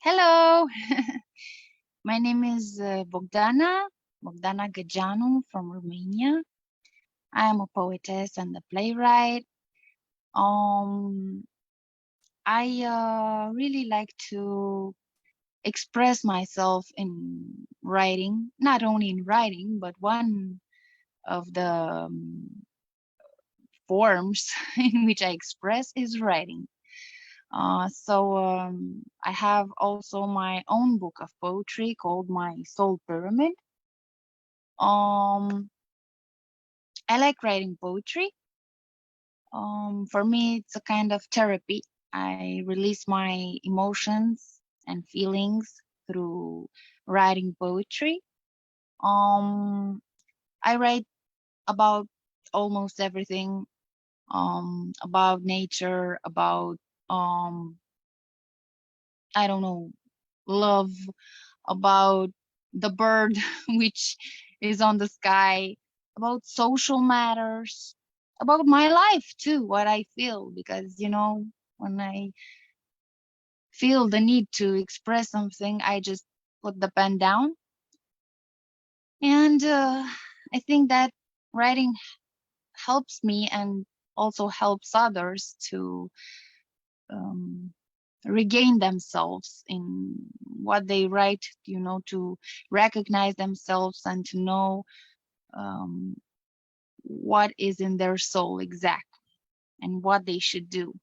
Hello, my name is Bogdana Gageanu from Romania. I am a poetess and a playwright. Um, I really like to express myself in writing, not only in writing, but one of the forms in which I express is writing. I have also my own book of poetry called My Soul Pyramid. Um, I like writing poetry. For me, it's a kind of therapy. I release my emotions and feelings through writing poetry. Um, I write about almost everything, about nature, about um, I don't know, love, about the bird which is on the sky, about social matters, about my life too, what I feel, because when I feel the need to express something, I just put the pen down. And I think that writing helps me and also helps others to um, regain themselves in what they write, to recognize themselves and to know um, what is in their soul exactly and what they should do.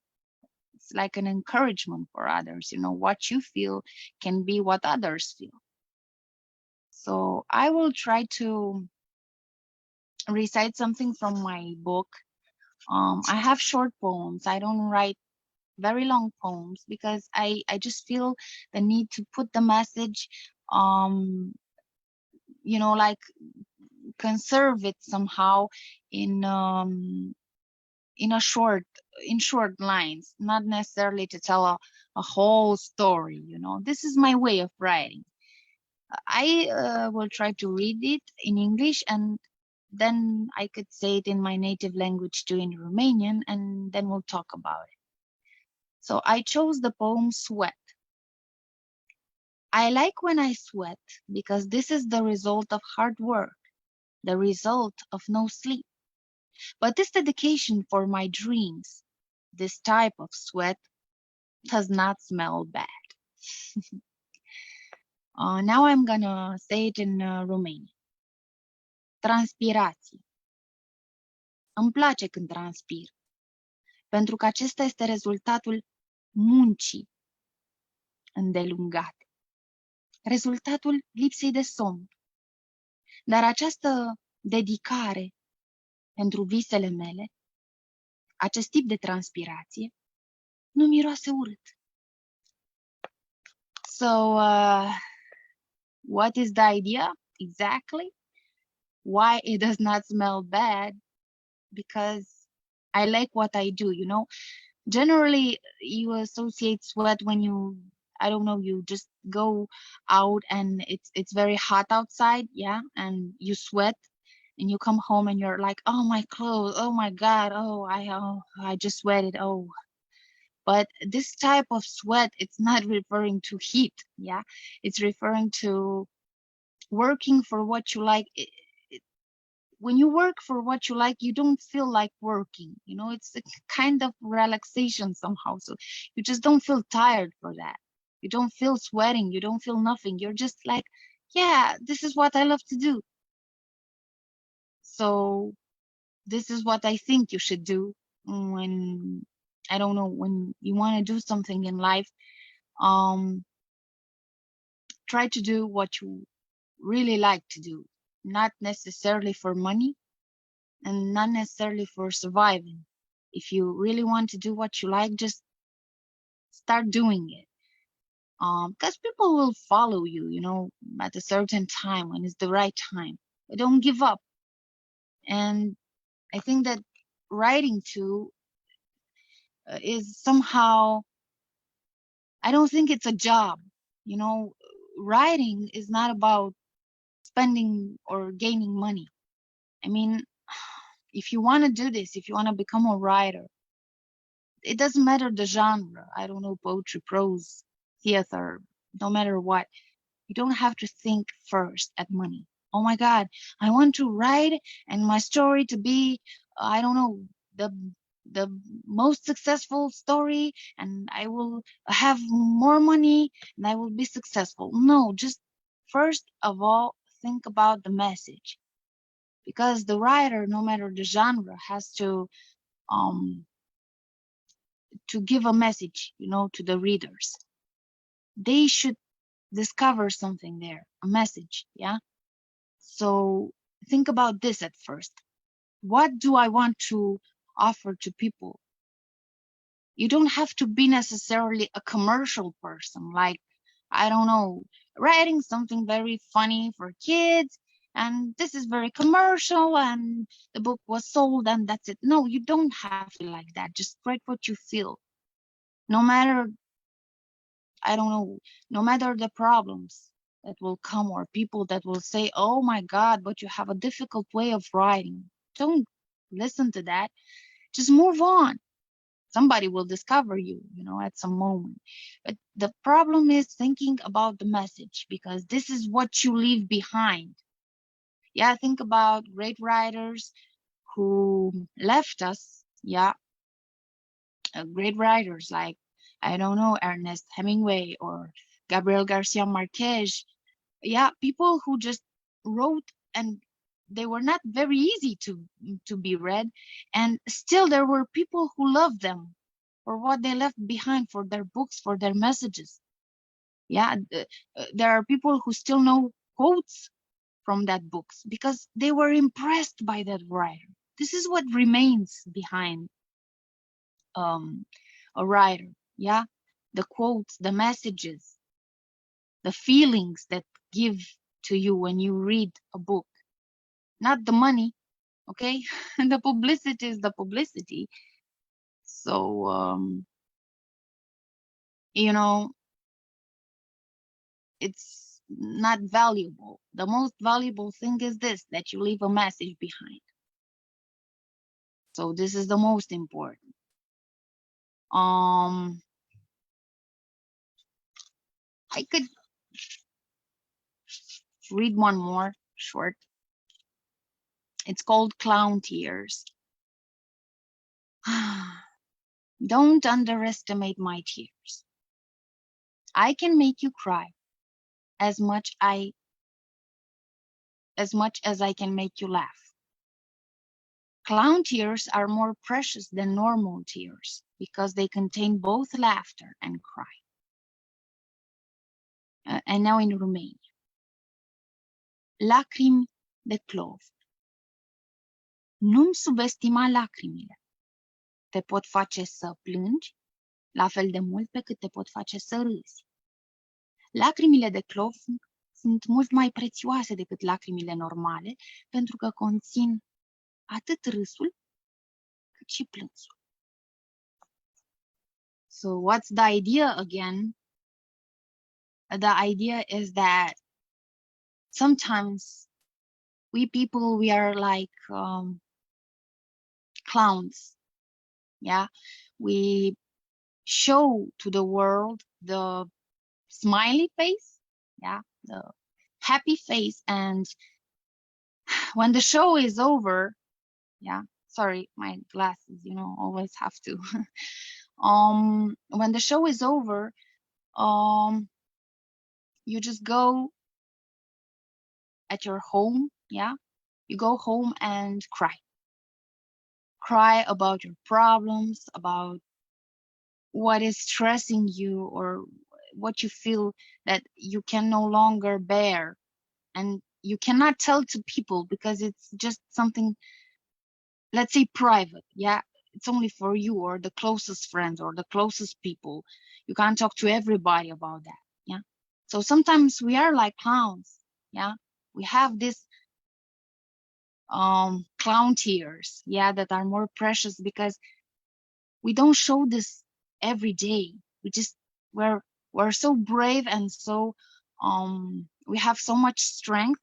It's like an encouragement for others. What you feel can be what others feel. So I will try to recite something from my book. I have short poems. I don't write very long poems because I just feel the need to put the message, like conserve it somehow in in a short in short lines, not necessarily to tell a whole story. This is my way of writing. I will try to read it in English, and then I could say it in my native language too, in Romanian, and then we'll talk about it. So I chose the poem Sweat. I like when I sweat because this is the result of hard work, the result of no sleep. But this dedication for my dreams, this type of sweat, does not smell bad. Now I'm gonna say it in Romanian. Transpirație. Îmi place când transpir, pentru că acesta este rezultatul muncii îndelungate, rezultatul lipsei de somn. Dar această dedicare pentru visele mele, acest tip de transpirație, nu miroase urât. So, what is the idea exactly? Why it does not smell bad? Because I like what I do, Generally, you associate sweat when I don't know, you just go out and it's very hot outside, yeah, and you sweat and you come home and you're like, oh, my clothes, oh my God, I just sweated, oh. But this type of sweat, it's not referring to heat, yeah, it's referring to working for what you like. When you work for what you like, you don't feel like working. It's a kind of relaxation somehow. So you just don't feel tired for that. You don't feel sweating. You don't feel nothing. You're just like, yeah, this is what I love to do. So this is what I think you should do when, I don't know, when you want to do something in life. Try to do what you really like to do, not necessarily for money, and not necessarily for surviving. If you really want to do what you like, just start doing it. Because people will follow you, at a certain time when it's the right time. But don't give up. And I think that writing too is somehow, I don't think it's a job. Writing is not about spending or gaining money. I mean, if you want to do this, if you want to become a writer, it doesn't matter the genre. I don't know, poetry, prose, theater, no matter what. You don't have to think first at money. Oh my God, I want to write and my story to be, I don't know, the the most successful story, and I will have more money and I will be successful. No, just first of all, think about the message, because the writer, no matter the genre, has um to give a message, to the readers. They should discover something there, a message, yeah? So think about this at first. What do I want to offer to people? You don't have to be necessarily a commercial person, like, I don't know, writing something very funny for kids, and this is very commercial, and the book was sold, and that's it. No, you don't have to be like that. Just write what you feel. No matter, I don't know, no matter the problems that will come, or people that will say, oh my God, but you have a difficult way of writing. Don't listen to that. Just move on. Somebody will discover you, at some moment. But the problem is thinking about the message, because this is what you leave behind. Yeah, think about great writers who left us. Yeah, great writers like, I don't know, Ernest Hemingway or Gabriel Garcia Marquez. Yeah, people who just wrote, and they were not very easy to be read, and still there were people who loved them for what they left behind, for their books, for their messages. Yeah, there are people who still know quotes from that books because they were impressed by that writer. This is what remains behind um, a writer. Yeah, the quotes, the messages, the feelings that give to you when you read a book, not the money. Okay, the publicity is the publicity. So you know it's not valuable. The most valuable thing is this, that you leave a message behind. So this is the most important. Um, I could read one more short. It's called Clown Tears. Don't underestimate my tears. I can make you cry as much as I can make you laugh. Clown tears are more precious than normal tears because they contain both laughter and cry. And now in Romania. Lacrimi de clov. Nu-mi subestima lacrimile. Te pot face să plângi la fel de mult pe cât te pot face să râzi. Lacrimile de clov sunt mult mai prețioase decât lacrimile normale pentru că conțin atât râsul cât și plânsul. So what's the idea again? The idea is that sometimes we people, we are like clowns. Yeah, we show to the world the smiley face, yeah, the happy face, and when the show is over, yeah, sorry, my glasses, always have to. When the show is over, you just go at your home, yeah, you go home and cry about your problems, about what is stressing you, or what you feel that you can no longer bear, and you cannot tell to people because it's just something, let's say, private. Yeah, it's only for you or the closest friends or the closest people. You can't talk to everybody about that. Yeah, so sometimes we are like clowns. Yeah, we have this clown tears, yeah, that are more precious because we don't show this every day. We're we're so brave, and so we have so much strength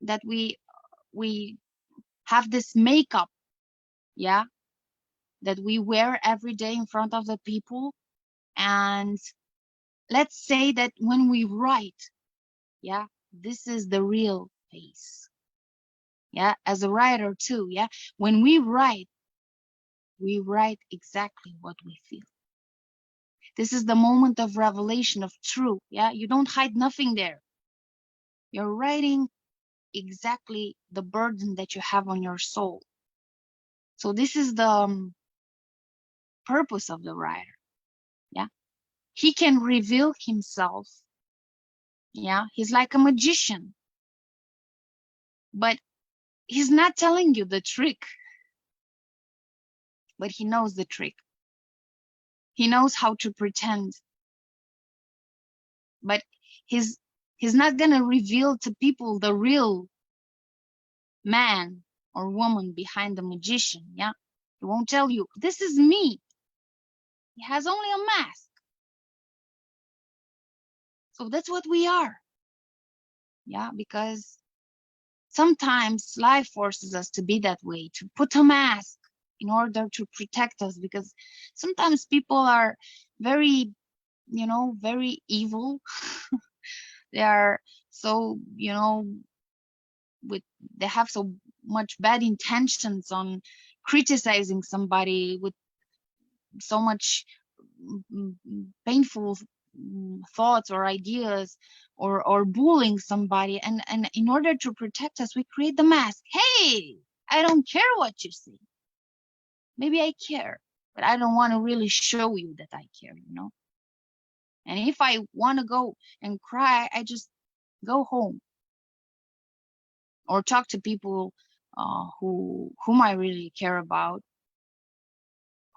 that we have this makeup, yeah, that we wear every day in front of the people, and let's say that when we write, yeah, this is the real pace. Yeah, as a writer too, yeah, when we write exactly what we feel. This is the moment of revelation of truth. Yeah, you don't hide nothing there. You're writing exactly the burden that you have on your soul. So this is the purpose of the writer. Yeah, he can reveal himself. Yeah, he's like a magician, but he's not telling you the trick, but he knows the trick. He knows how to pretend, but he's he's not gonna reveal to people the real man or woman behind the magician. Yeah, he won't tell you this is me. He has only a mask. So that's what we are. Yeah, because sometimes life forces us to be that way, to put a mask in order to protect us, because sometimes people are very, very evil. They are so, with they have so much bad intentions on criticizing somebody with so much painful thoughts or ideas, or bullying somebody, and in order to protect us we create the mask. Hey, I don't care what you say. Maybe I care, but I don't want to really show you that I care. And if I want to go and cry, I just go home or talk to people whom I really care about,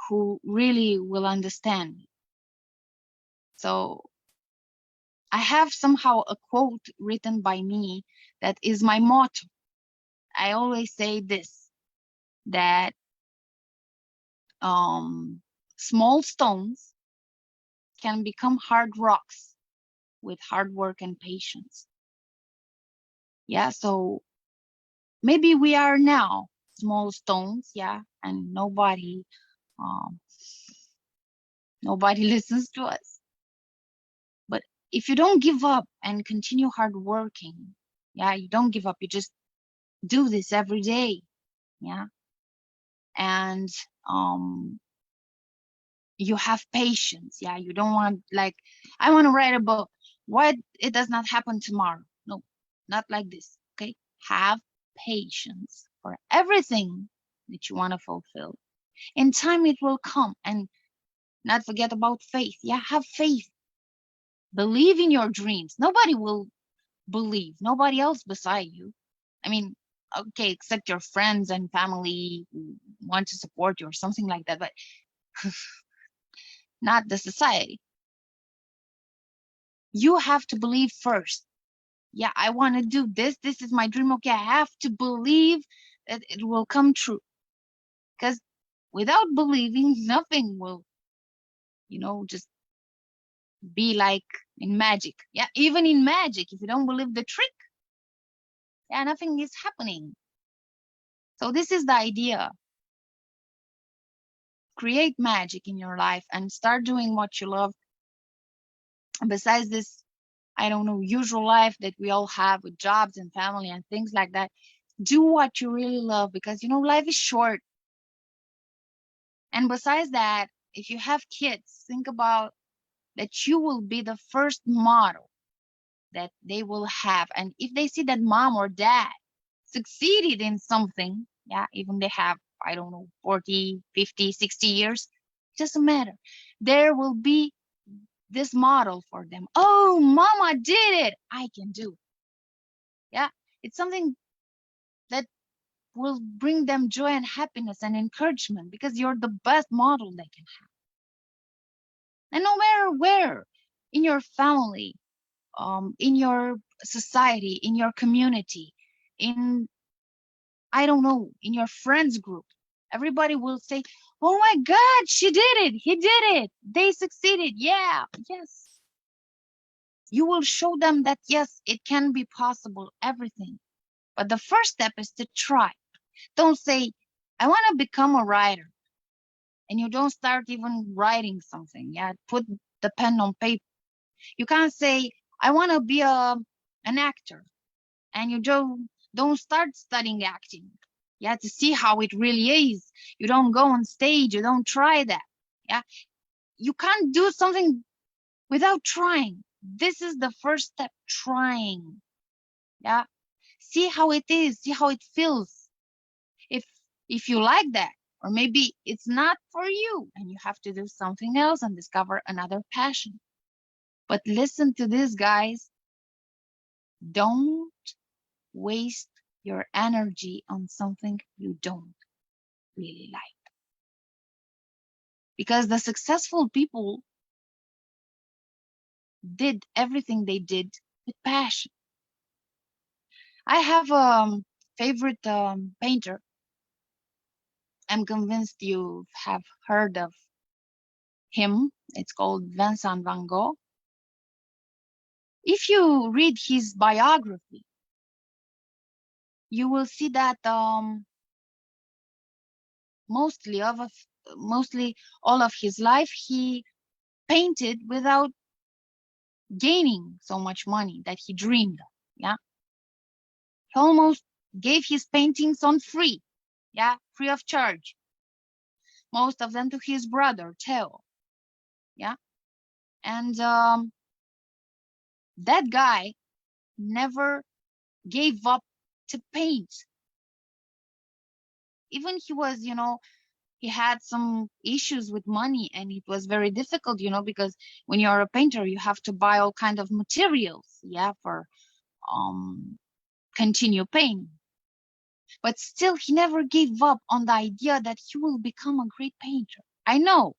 who really will understand me. So I have somehow a quote written by me that is my motto. I always say this, that small stones can become hard rocks with hard work and patience. Yeah, so maybe we are now small stones, yeah, and um, nobody listens to us. But if you don't give up and continue hard working, yeah, you don't give up, you just do this every day, yeah, and you have patience. Yeah, you don't want, like, I want to write a book, why it does not happen tomorrow? No, not like this. Okay, have patience for everything that you want to fulfill. In time it will come. And not forget about faith. Yeah, have faith, believe in your dreams. Nobody will believe, nobody else beside you. I mean, okay, except your friends and family who want to support you or something like that, but not the society. You have to believe first. Yeah, I want to do this. This is my dream. Okay, I have to believe that it will come true. Because without believing, nothing will, just be like in magic. Yeah, even in magic, if you don't believe the trick, yeah, nothing is happening. So this is the idea. Create magic in your life and start doing what you love. Besides this, I don't know, usual life that we all have with jobs and family and things like that, do what you really love, because life is short. And besides that, if you have kids, think about that you will be the first model that they will have. And if they see that mom or dad succeeded in something, yeah, even they have, I don't know, 40, 50, 60 years, it doesn't matter. There will be this model for them. Oh, mama did it, I can do it. Yeah, it's something that will bring them joy and happiness and encouragement, because you're the best model they can have. And no matter where, in your family, in your society, in your community, in, I don't know, in your friends group, everybody will say, oh my God, she did it, he did it, they succeeded. Yeah, yes. You will show them that, yes, it can be possible, everything. But the first step is to try. Don't say, I want to become a writer, and you don't start even writing something. Yeah, put the pen on paper. You can't say, I want to be an actor, and you don't start studying acting. Yeah, to see how it really is. You don't go on stage, you don't try that. Yeah. You can't do something without trying. This is the first step, trying. Yeah. See how it is, see how it feels. If if you like that, or maybe it's not for you and you have to do something else and discover another passion. But listen to this, guys. Don't waste your energy on something you don't really like. Because the successful people did everything they did with passion. I have a favorite painter. I'm convinced you have heard of him. It's called Vincent van Gogh. If you read his biography, you will see that mostly all of his life he painted without gaining so much money that he dreamed of. Yeah, he almost gave his paintings on free. Yeah, free of charge. Most of them to his brother Theo. Yeah, and that guy never gave up to paint. Even he was, he had some issues with money, and it was very difficult, because when you're a painter, you have to buy all kind of materials, yeah, for continue painting. But still, he never gave up on the idea that he will become a great painter. I know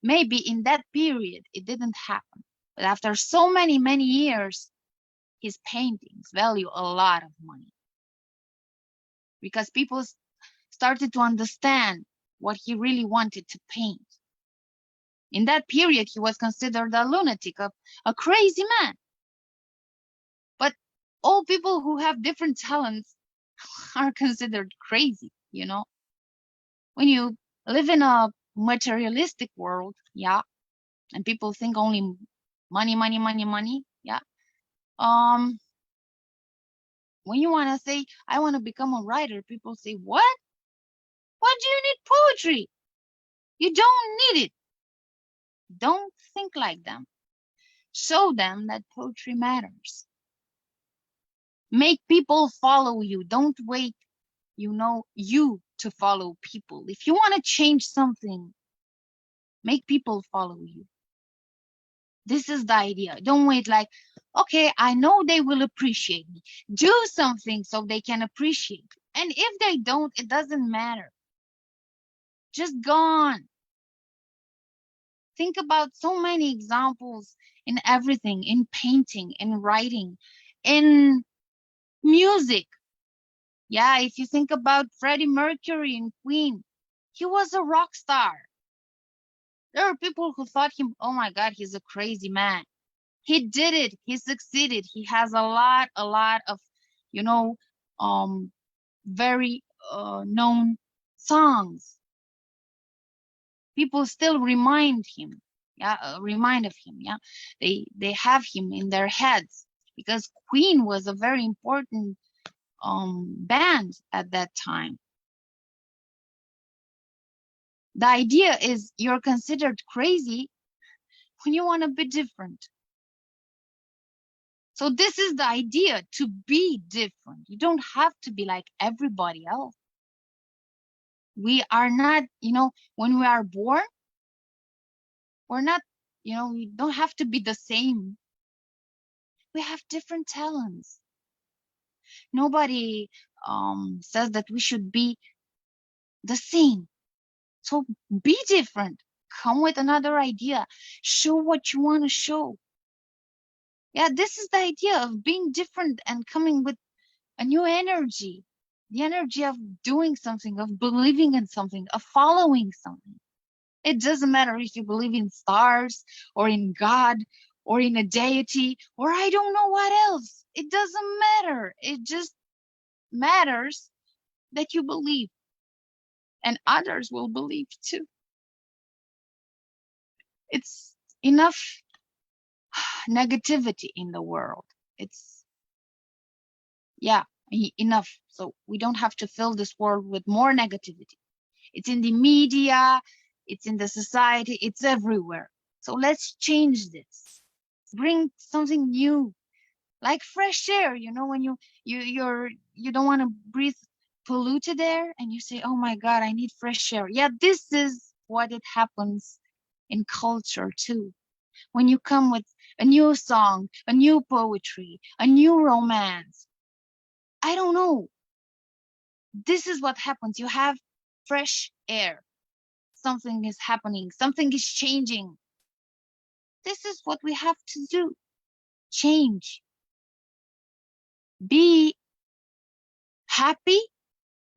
maybe in that period it didn't happen, but after so many years, his paintings value a lot of money because people started to understand what he really wanted to paint. In that period, he was considered a lunatic, a crazy man. But all people who have different talents are considered crazy, When you live in a materialistic world, yeah, and people think only money, yeah. When you want to say, I want to become a writer, people say, what? What do you need poetry? You don't need it. Don't think like them. Show them that poetry matters. Make people follow you. Don't wait, you to follow people. If you want to change something, make people follow you. This is the idea. Don't wait like, okay, I know they will appreciate me. Do something so they can appreciate. And if they don't, it doesn't matter. Just go on. Think about so many examples in everything, in painting, in writing, in music. Yeah, if you think about Freddie Mercury and Queen, he was a rock star. There are people who thought him, oh my God, he's a crazy man. He did it. He succeeded. He has a lot of, you know, um, very known songs. People still remind him, yeah, remind of him, yeah. They have him in their heads because Queen was a very important band at that time. The idea is you're considered crazy when you want to be different. So this is the idea, to be different. You don't have to be like everybody else. We are not, when we are born, we're not, we don't have to be the same. We have different talents. Nobody says that we should be the same. So be different. Come with another idea. Show what you want to show. Yeah, this is the idea of being different and coming with a new energy. The energy of doing something, of believing in something, of following something. It doesn't matter if you believe in stars or in God or in a deity or I don't know what else. It doesn't matter. It just matters that you believe, and others will believe too. It's enough negativity in the world. It's, yeah, enough. So we don't have to fill this world with more negativity. It's in the media, it's in the society, it's everywhere. So let's change this. Bring something new, like fresh air. You know, when you don't want to breathe polluted air, and you say, "Oh my God, I need fresh air." Yeah, this is what it happens in culture too. When you come with a new song, a new poetry, a new romance, I don't know. This is what happens. You have fresh air. Something is happening. Something is changing. This is what we have to do. Change. Be happy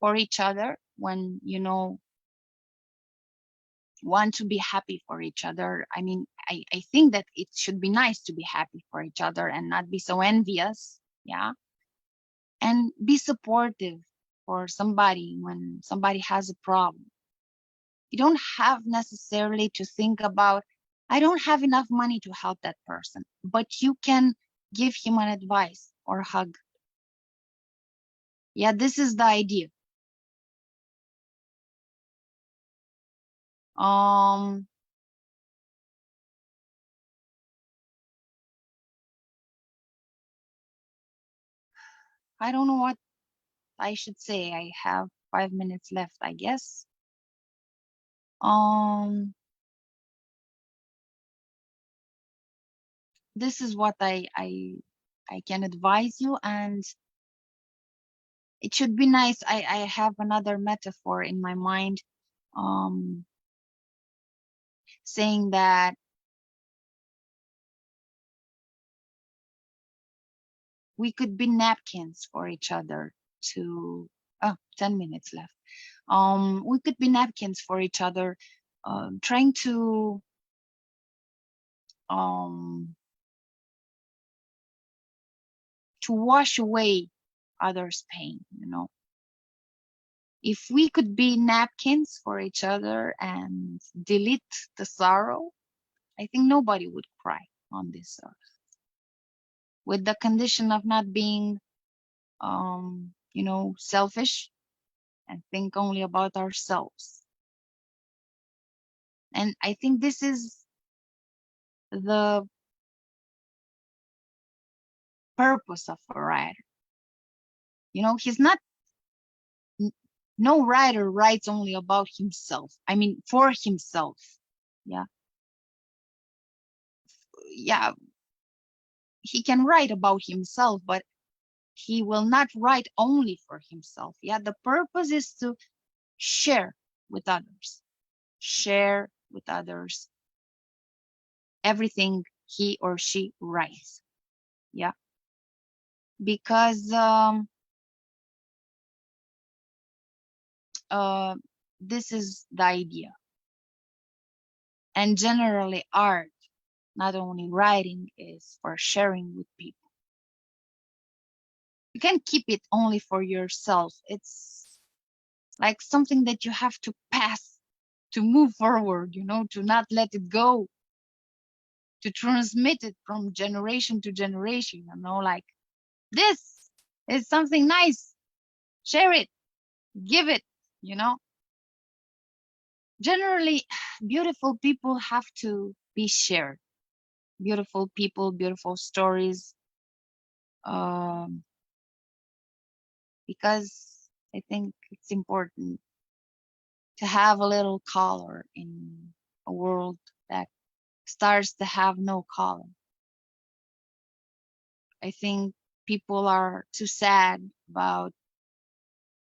for each other when, want to be happy for each other. I mean, I think that it should be nice to be happy for each other and not be so envious. Yeah. And be supportive for somebody when somebody has a problem. You don't have necessarily to think about, I don't have enough money to help that person, but you can give him an advice or a hug. Yeah, this is the idea. Um, I don't know what I should say. I have 5 minutes left, I guess. Um, this is what I can advise you, and it should be nice. I have another metaphor in my mind, um, saying that we could be napkins for each other to, 10 minutes left. We could be napkins for each other, trying um, to wash away others' pain, If we could be napkins for each other and delete the sorrow, I think nobody would cry on this earth. With the condition of not being, selfish and think only about ourselves. And I think this is the purpose of a writer. He's not, no writer writes only about himself. I mean, for himself. Yeah. Yeah. He can write about himself, but he will not write only for himself. Yeah. The purpose is to share with others, share with others everything he or she writes. Yeah. Because this is the idea. And generally, art, not only writing, is for sharing with people. You can't keep it only for yourself. It's like something that you have to pass to move forward, to not let it go, to transmit it from generation to generation, like this is something nice. Share it, give it, you know. Generally, beautiful people have to be shared. Beautiful people, beautiful stories. Because I think it's important to have a little color in a world that starts to have no color. I think people are too sad about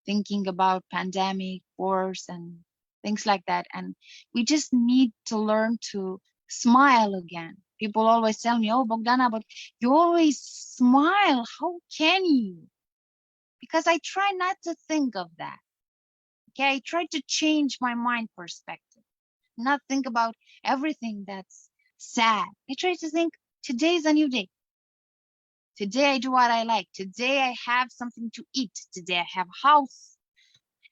thinking about pandemic, wars, and things like that. And we just need to learn to smile again. People always tell me, "Oh, Bogdana, but you always smile. How can you?" Because I try not to think of that. Okay, I try to change my mind perspective, not think about everything that's sad. I try to think today's a new day. Today I do what I like. Today I have something to eat. Today I have a house.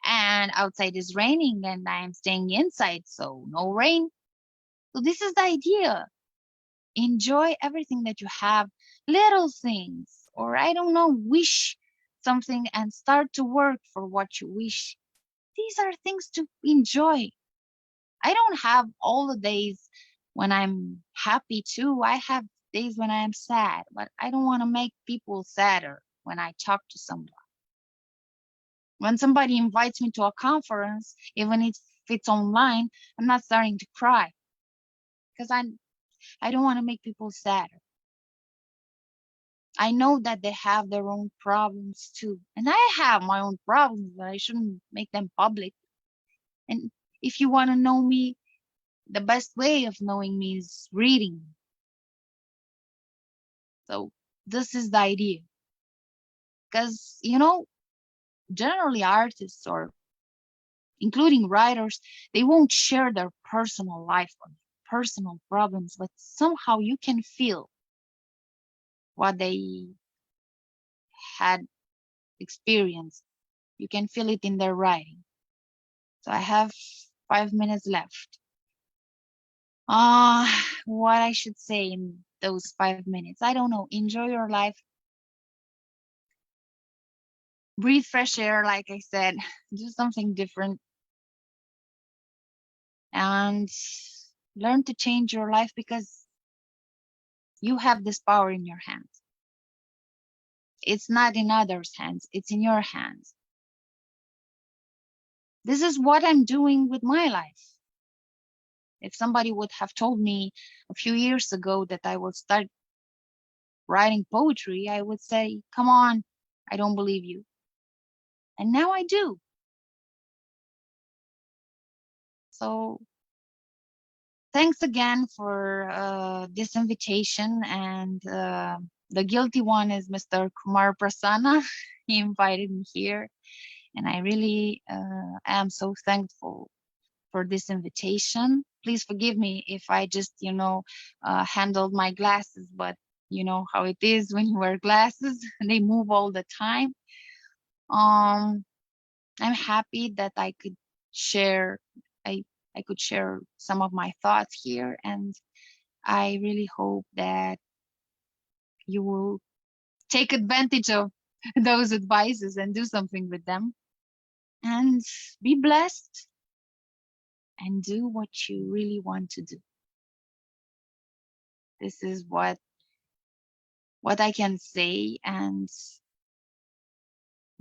And outside is raining and I am staying inside, so no rain. So this is the idea. Enjoy everything that you have, little things, or I don't know, wish something and start to work for what you wish. These are things to enjoy. I don't have all the days when I'm happy too. I have days when I am sad, but I don't want to make people sadder when I talk to someone. When somebody invites me to a conference, even if it's online, I'm not starting to cry because I don't want to make people sadder. I know that they have their own problems too, and I have my own problems, but I shouldn't make them public. And if you want to know me, the best way of knowing me is reading. So this is the idea. Because, generally artists or including writers, they won't share their personal life or personal problems, but somehow you can feel what they had experienced. You can feel it in their writing. So I have 5 minutes left. What I should say in those 5 minutes, I don't know. Enjoy your life. Breathe fresh air, like I said. Do something different. And learn to change your life because you have this power in your hands. It's not in others' hands, it's in your hands. This is what I'm doing with my life. If somebody would have told me a few years ago that I would start writing poetry, I would say, come on, I don't believe you. And now I do. So thanks again for this invitation. And the guilty one is Mr. Kumar Prasanna. He invited me here. And I really am so thankful for this invitation. Please forgive me if I just, handled my glasses, but you know how it is when you wear glasses, they move all the time. Um, I'm happy that share, I, I could share some of my thoughts here, and I really hope that you will take advantage of those advices and do something with them. And be blessed and do what you really want to do. This is what I can say, and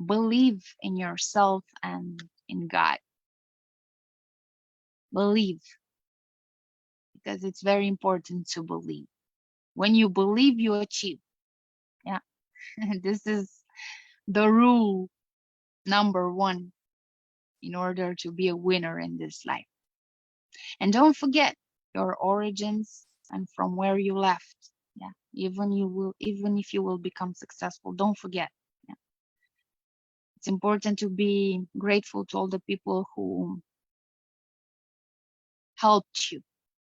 believe in yourself and in God. Believe, because it's very important to believe. When you believe, you achieve. Yeah. This is the rule number one in order to be a winner in this life. And don't forget your origins and from where you left. Yeah. Even if you will become successful, don't forget. Yeah. It's important to be grateful to all the people who helped you.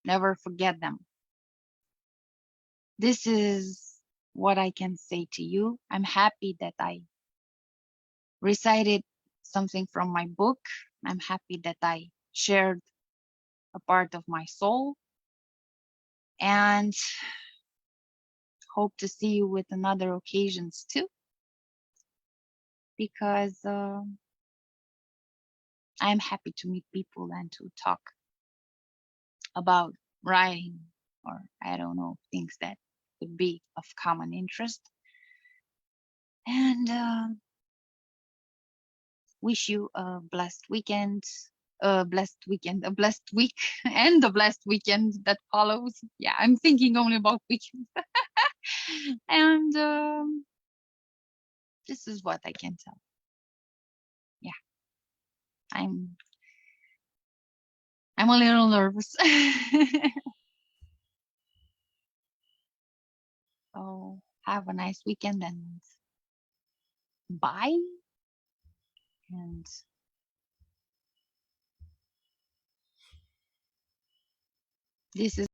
Never forget them. This is what I can say to you. I'm happy that I recited something from my book. I'm happy that I shared a part of my soul, and hope to see you with another occasions too, because I'm happy to meet people and to talk about writing, or I don't know, things that could be of common interest. And wish you a blessed weekend, a blessed week, and a blessed weekend that follows. Yeah, I'm thinking only about weekends. And this is what I can tell. Yeah, I'm a little nervous. So have a nice weekend and bye. And this is